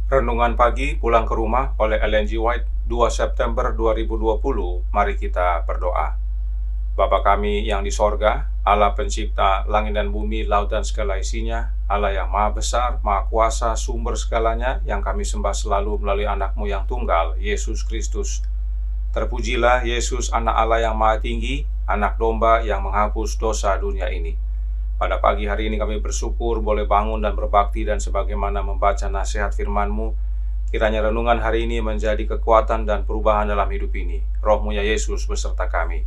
Renungan pagi pulang ke rumah oleh Ellen G. White 2 September 2020. Mari kita berdoa. Bapa kami yang di sorga, Allah pencipta langit dan bumi, laut dan segala isinya, Allah yang maha besar, maha kuasa, sumber segalanya, yang kami sembah selalu melalui anak-Mu yang tunggal, Yesus Kristus. Terpujilah Yesus, anak Allah yang maha tinggi, anak domba yang menghapus dosa dunia ini. Pada pagi hari ini kami bersyukur boleh bangun dan berbakti dan sebagaimana membaca nasihat firman-Mu. Kiranya renungan hari ini menjadi kekuatan dan perubahan dalam hidup ini. Roh-Mu ya Yesus beserta kami.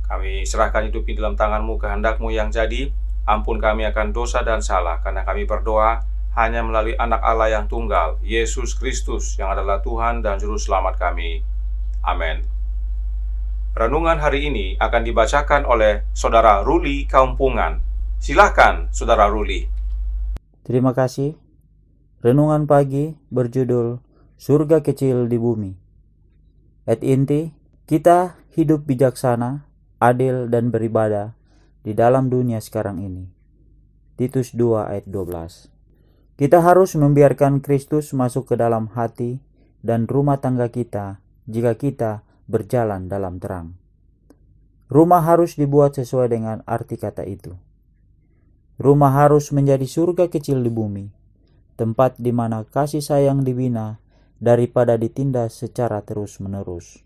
Kami serahkan hidup ini dalam tangan-Mu, kehendak-Mu yang jadi. Ampun kami akan dosa dan salah, karena kami berdoa hanya melalui anak Allah yang tunggal, Yesus Kristus, yang adalah Tuhan dan Juru Selamat kami. Amin. Renungan hari ini akan dibacakan oleh Saudara Ruli Kaumpungan. Silakan, Saudara Ruli. Terima kasih. Renungan pagi berjudul Surga Kecil di Bumi. Ayat inti, kita hidup bijaksana, adil dan beribadah di dalam dunia sekarang ini. Titus 2 ayat 12. Kita harus membiarkan Kristus masuk ke dalam hati dan rumah tangga kita jika kita berjalan dalam terang. Rumah harus dibuat sesuai dengan arti kata itu. Rumah harus menjadi surga kecil di bumi, tempat di mana kasih sayang dibina daripada ditindas secara terus-menerus.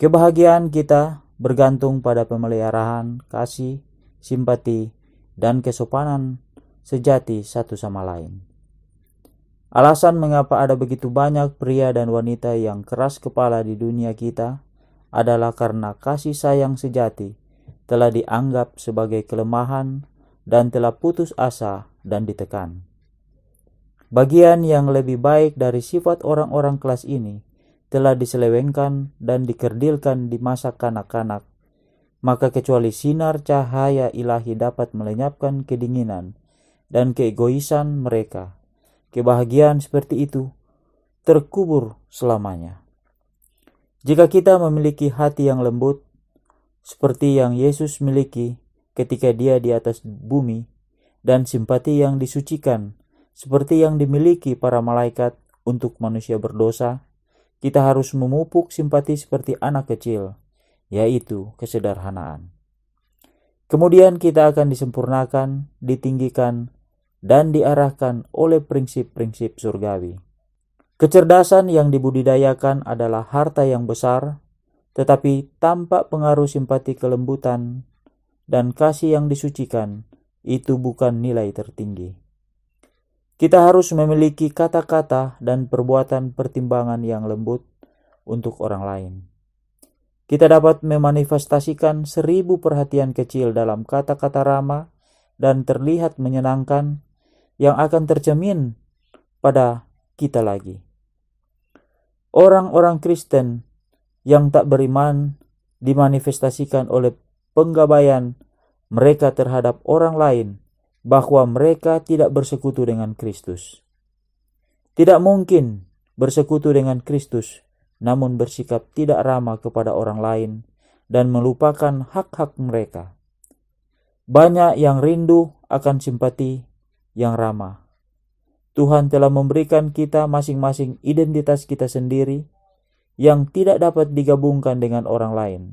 Kebahagiaan kita bergantung pada pemeliharaan kasih, simpati, dan kesopanan sejati satu sama lain. Alasan mengapa ada begitu banyak pria dan wanita yang keras kepala di dunia kita adalah karena kasih sayang sejati telah dianggap sebagai kelemahan dan telah putus asa dan ditekan. Bagian yang lebih baik dari sifat orang-orang kelas ini telah diselewengkan dan dikerdilkan di masa kanak-kanak, maka kecuali sinar cahaya ilahi dapat melenyapkan kedinginan dan keegoisan mereka, kebahagiaan seperti itu terkubur selamanya. Jika kita memiliki hati yang lembut, seperti yang Yesus miliki ketika dia di atas bumi, dan simpati yang disucikan seperti yang dimiliki para malaikat untuk manusia berdosa, kita harus memupuk simpati seperti anak kecil, yaitu kesederhanaan. Kemudian kita akan disempurnakan, ditinggikan, dan diarahkan oleh prinsip-prinsip surgawi. Kecerdasan yang dibudidayakan adalah harta yang besar, tetapi tanpa pengaruh simpati kelembutan dan kasih yang disucikan, itu bukan nilai tertinggi. Kita harus memiliki kata-kata dan perbuatan pertimbangan yang lembut untuk orang lain. Kita dapat memanifestasikan 1000 perhatian kecil dalam kata-kata ramah dan terlihat menyenangkan yang akan tercermin pada kita lagi. Orang-orang Kristen yang tak beriman dimanifestasikan oleh penggabaian mereka terhadap orang lain bahwa mereka tidak bersekutu dengan Kristus. Tidak mungkin bersekutu dengan Kristus namun bersikap tidak ramah kepada orang lain dan melupakan hak-hak mereka. Banyak yang rindu akan simpati yang ramah. Tuhan telah memberikan kita masing-masing identitas kita sendiri yang tidak dapat digabungkan dengan orang lain.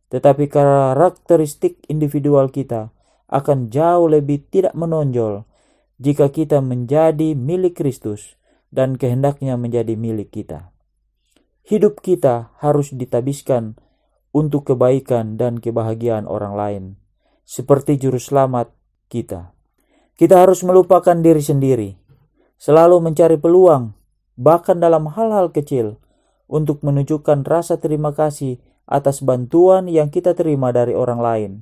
Tetapi karakteristik individual kita akan jauh lebih tidak menonjol jika kita menjadi milik Kristus dan kehendaknya menjadi milik kita. Hidup kita harus ditabiskan untuk kebaikan dan kebahagiaan orang lain, seperti Juru Selamat kita. Kita harus melupakan diri sendiri, selalu mencari peluang, bahkan dalam hal-hal kecil, untuk menunjukkan rasa terima kasih atas bantuan yang kita terima dari orang lain,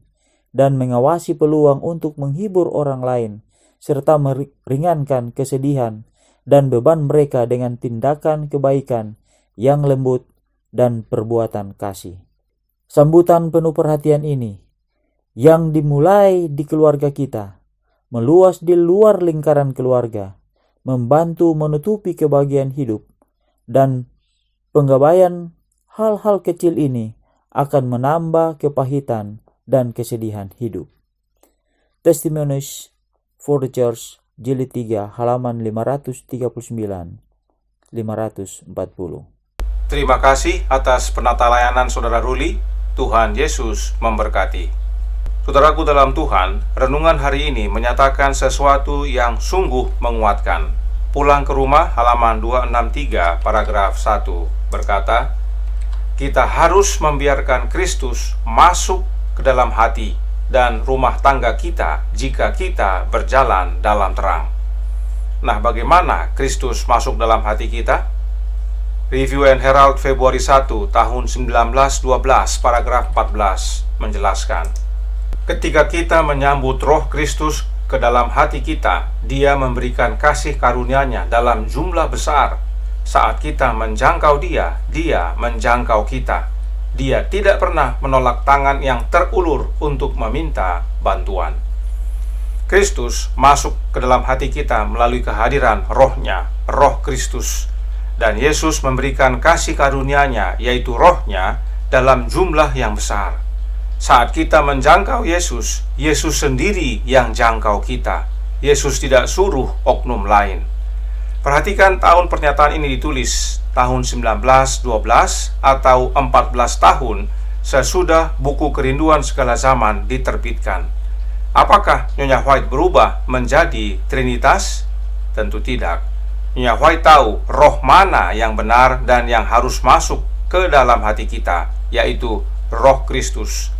dan mengawasi peluang untuk menghibur orang lain, serta meringankan kesedihan dan beban mereka dengan tindakan kebaikan yang lembut dan perbuatan kasih. Sambutan penuh perhatian ini, yang dimulai di keluarga kita, meluas di luar lingkaran keluarga, membantu menutupi kebahagiaan hidup, dan penggabaian hal-hal kecil ini akan menambah kepahitan dan kesedihan hidup. Testimonies for the Church, Jilid 3, halaman 539. 540. Terima kasih atas penata layanan Saudara Ruli. Tuhan Yesus memberkati. Saudaraku dalam Tuhan, renungan hari ini menyatakan sesuatu yang sungguh menguatkan. Pulang ke rumah halaman 263 paragraf 1 berkata, kita harus membiarkan Kristus masuk ke dalam hati dan rumah tangga kita jika kita berjalan dalam terang. Nah, bagaimana Kristus masuk dalam hati kita? Review and Herald Februari 1 tahun 1912 paragraf 14 menjelaskan, ketika kita menyambut Roh Kristus ke dalam hati kita, Dia memberikan kasih karunia-Nya dalam jumlah besar. Saat kita menjangkau Dia, Dia menjangkau kita. Dia tidak pernah menolak tangan yang terulur untuk meminta bantuan. Kristus masuk ke dalam hati kita melalui kehadiran Roh-Nya, Roh Kristus. Dan Yesus memberikan kasih karunia-Nya, yaitu Roh-Nya, dalam jumlah yang besar. Saat kita menjangkau Yesus, Yesus sendiri yang jangkau kita. Yesus tidak suruh oknum lain. Perhatikan tahun pernyataan ini ditulis tahun 1912 atau 14 tahun sesudah buku Kerinduan Segala Zaman diterbitkan. Apakah Nyonya White berubah menjadi Trinitas? Tentu tidak. Nyonya White tahu roh mana yang benar dan yang harus masuk ke dalam hati kita, yaitu Roh Kristus.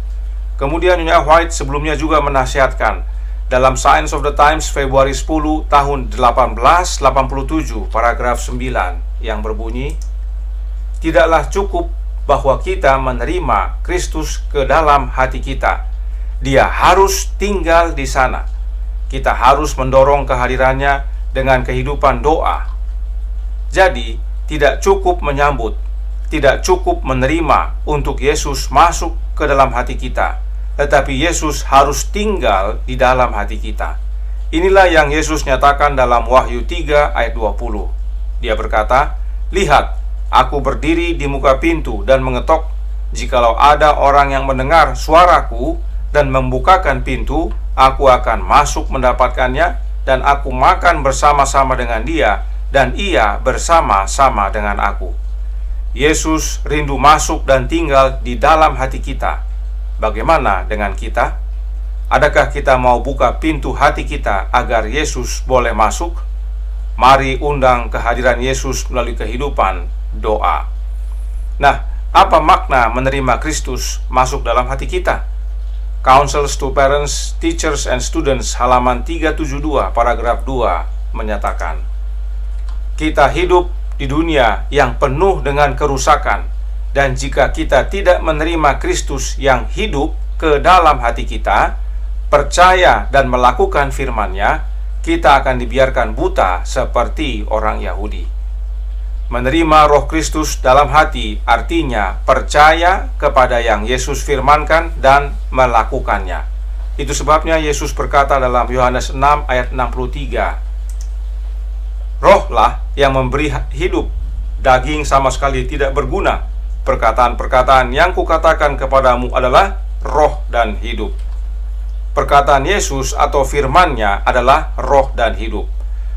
Kemudian Nyonya White sebelumnya juga menasihatkan dalam Signs of the Times Februari 10 tahun 1887 paragraf 9 yang berbunyi, tidaklah cukup bahwa kita menerima Kristus ke dalam hati kita. Dia harus tinggal di sana. Kita harus mendorong kehadirannya dengan kehidupan doa. Jadi, tidak cukup menyambut, tidak cukup menerima untuk Yesus masuk ke dalam hati kita, tetapi Yesus harus tinggal di dalam hati kita. Inilah yang Yesus nyatakan dalam Wahyu 3 ayat 20. Dia berkata, lihat, aku berdiri di muka pintu dan mengetok. Jikalau ada orang yang mendengar suaraku dan membukakan pintu, aku akan masuk mendapatkannya, dan aku makan bersama-sama dengan dia, dan ia bersama-sama dengan aku. Yesus rindu masuk dan tinggal di dalam hati kita. Bagaimana dengan kita? Adakah kita mau buka pintu hati kita agar Yesus boleh masuk? Mari undang kehadiran Yesus melalui kehidupan doa. Nah, apa makna menerima Kristus masuk dalam hati kita? Counsels to Parents, Teachers and Students halaman 372 paragraf 2 menyatakan, kita hidup di dunia yang penuh dengan kerusakan, dan jika kita tidak menerima Kristus yang hidup ke dalam hati kita, percaya dan melakukan firman-Nya, kita akan dibiarkan buta seperti orang Yahudi. Menerima Roh Kristus dalam hati artinya percaya kepada yang Yesus firmankan dan melakukannya. Itu sebabnya Yesus berkata dalam Yohanes 6 ayat 63, Rohlah yang memberi hidup, daging sama sekali tidak berguna. Perkataan-perkataan yang kukatakan kepadamu adalah roh dan hidup. Perkataan Yesus atau firman-Nya adalah roh dan hidup.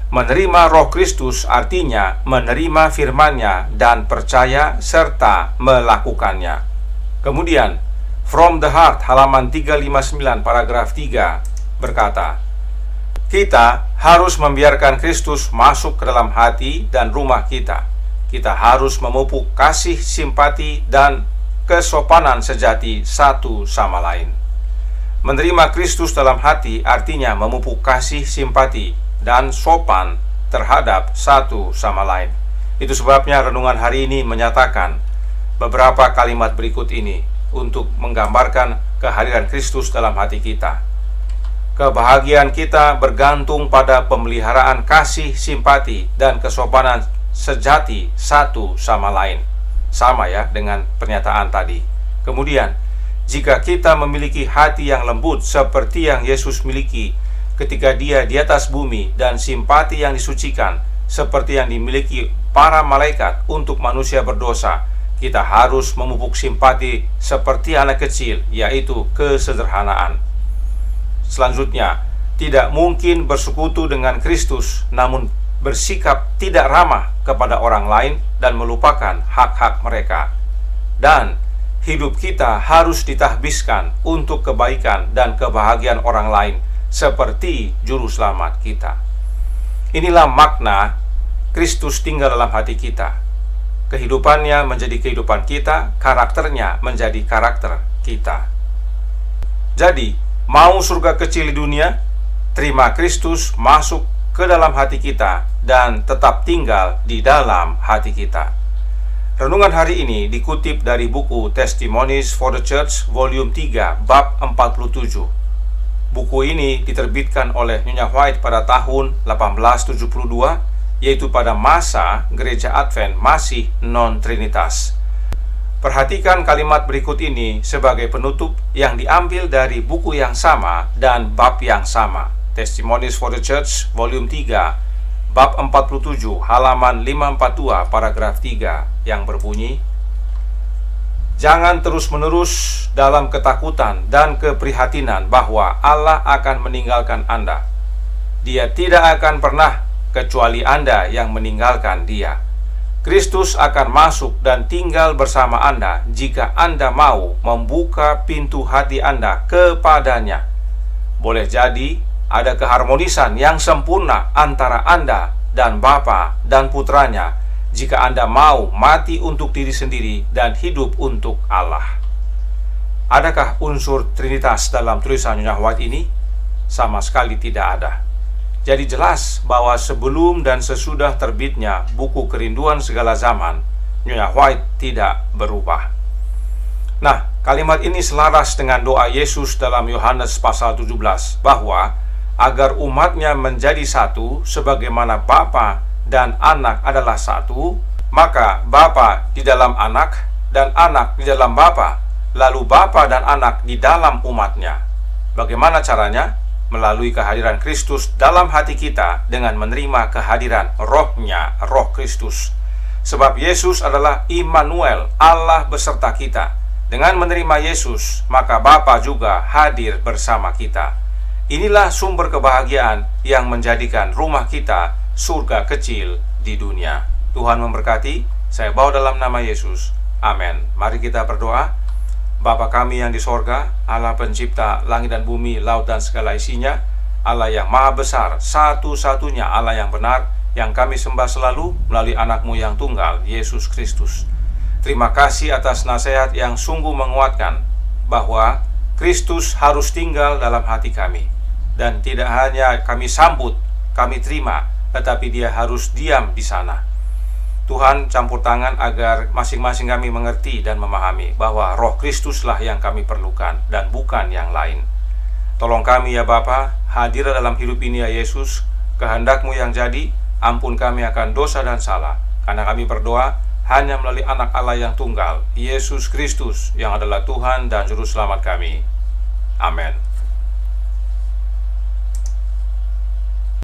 Menerima Roh Kristus artinya menerima firman-Nya dan percaya serta melakukannya. Kemudian, From the Heart halaman 359 paragraf 3 berkata, kita harus membiarkan Kristus masuk ke dalam hati dan rumah kita. Kita harus memupuk kasih, simpati, dan kesopanan sejati satu sama lain. Menerima Kristus dalam hati artinya memupuk kasih, simpati, dan sopan terhadap satu sama lain. Itu sebabnya renungan hari ini menyatakan beberapa kalimat berikut ini untuk menggambarkan kehadiran Kristus dalam hati kita. Kebahagiaan kita bergantung pada pemeliharaan kasih, simpati, dan kesopanan sejati satu sama lain. Sama ya dengan pernyataan tadi. Kemudian, jika kita memiliki hati yang lembut seperti yang Yesus miliki ketika Dia di atas bumi, dan simpati yang disucikan seperti yang dimiliki para malaikat untuk manusia berdosa, kita harus memupuk simpati seperti anak kecil, yaitu kesederhanaan. Selanjutnya, tidak mungkin bersekutu dengan Kristus namun bersikap tidak ramah kepada orang lain dan melupakan hak-hak mereka. Dan hidup kita harus ditahbiskan untuk kebaikan dan kebahagiaan orang lain seperti juru selamat kita. Inilah makna Kristus tinggal dalam hati kita. Kehidupannya menjadi kehidupan kita, karakternya menjadi karakter kita. Jadi, mau surga kecil di dunia? Terima Kristus masuk ke dalam hati kita dan tetap tinggal di dalam hati kita. Renungan hari ini dikutip dari buku Testimonies for the Church volume 3 bab 47. Buku ini diterbitkan oleh Nyonya White pada tahun 1872, yaitu pada masa gereja Advent masih non-trinitas. Perhatikan kalimat berikut ini sebagai penutup yang diambil dari buku yang sama dan bab yang sama. Testimonies for the Church volume 3 bab 47 halaman 542 paragraf 3 yang berbunyi, jangan terus-menerus dalam ketakutan dan keprihatinan bahwa Allah akan meninggalkan Anda. Dia tidak akan pernah, kecuali Anda yang meninggalkan Dia. Kristus akan masuk dan tinggal bersama Anda jika Anda mau membuka pintu hati Anda kepadanya. Boleh jadi ada keharmonisan yang sempurna antara Anda dan Bapa dan Putranya jika Anda mau mati untuk diri sendiri dan hidup untuk Allah. Adakah unsur Trinitas dalam tulisan Nyonya White ini? Sama sekali tidak ada. Jadi jelas bahwa sebelum dan sesudah terbitnya buku Kerinduan Segala Zaman, Nyonya White tidak berubah. Nah, kalimat ini selaras dengan doa Yesus dalam Yohanes pasal 17 bahwa agar umatnya menjadi satu sebagaimana Bapa dan Anak adalah satu, maka Bapa di dalam Anak dan Anak di dalam Bapa, lalu Bapa dan Anak di dalam umatnya. Bagaimana caranya? Melalui kehadiran Kristus dalam hati kita dengan menerima kehadiran Roh-Nya, Roh Kristus. Sebab Yesus adalah Immanuel, Allah beserta kita. Dengan menerima Yesus, maka Bapa juga hadir bersama kita. Inilah sumber kebahagiaan yang menjadikan rumah kita surga kecil di dunia. Tuhan memberkati. Saya bawa dalam nama Yesus. Amin. Mari kita berdoa. Bapa kami yang di sorga, Allah pencipta langit dan bumi, laut dan segala isinya, Allah yang maha besar, satu-satunya Allah yang benar, yang kami sembah selalu melalui anakmu yang tunggal, Yesus Kristus. Terima kasih atas nasihat yang sungguh menguatkan bahwa Kristus harus tinggal dalam hati kami. Dan tidak hanya kami sambut, kami terima, tetapi Dia harus diam di sana. Tuhan campur tangan agar masing-masing kami mengerti dan memahami bahwa Roh Kristuslah yang kami perlukan dan bukan yang lain. Tolong kami ya Bapa, hadir dalam hidup ini ya Yesus, kehendak-Mu yang jadi, ampun kami akan dosa dan salah, karena kami berdoa hanya melalui Anak Allah yang tunggal, Yesus Kristus, yang adalah Tuhan dan Juru Selamat kami. Amin.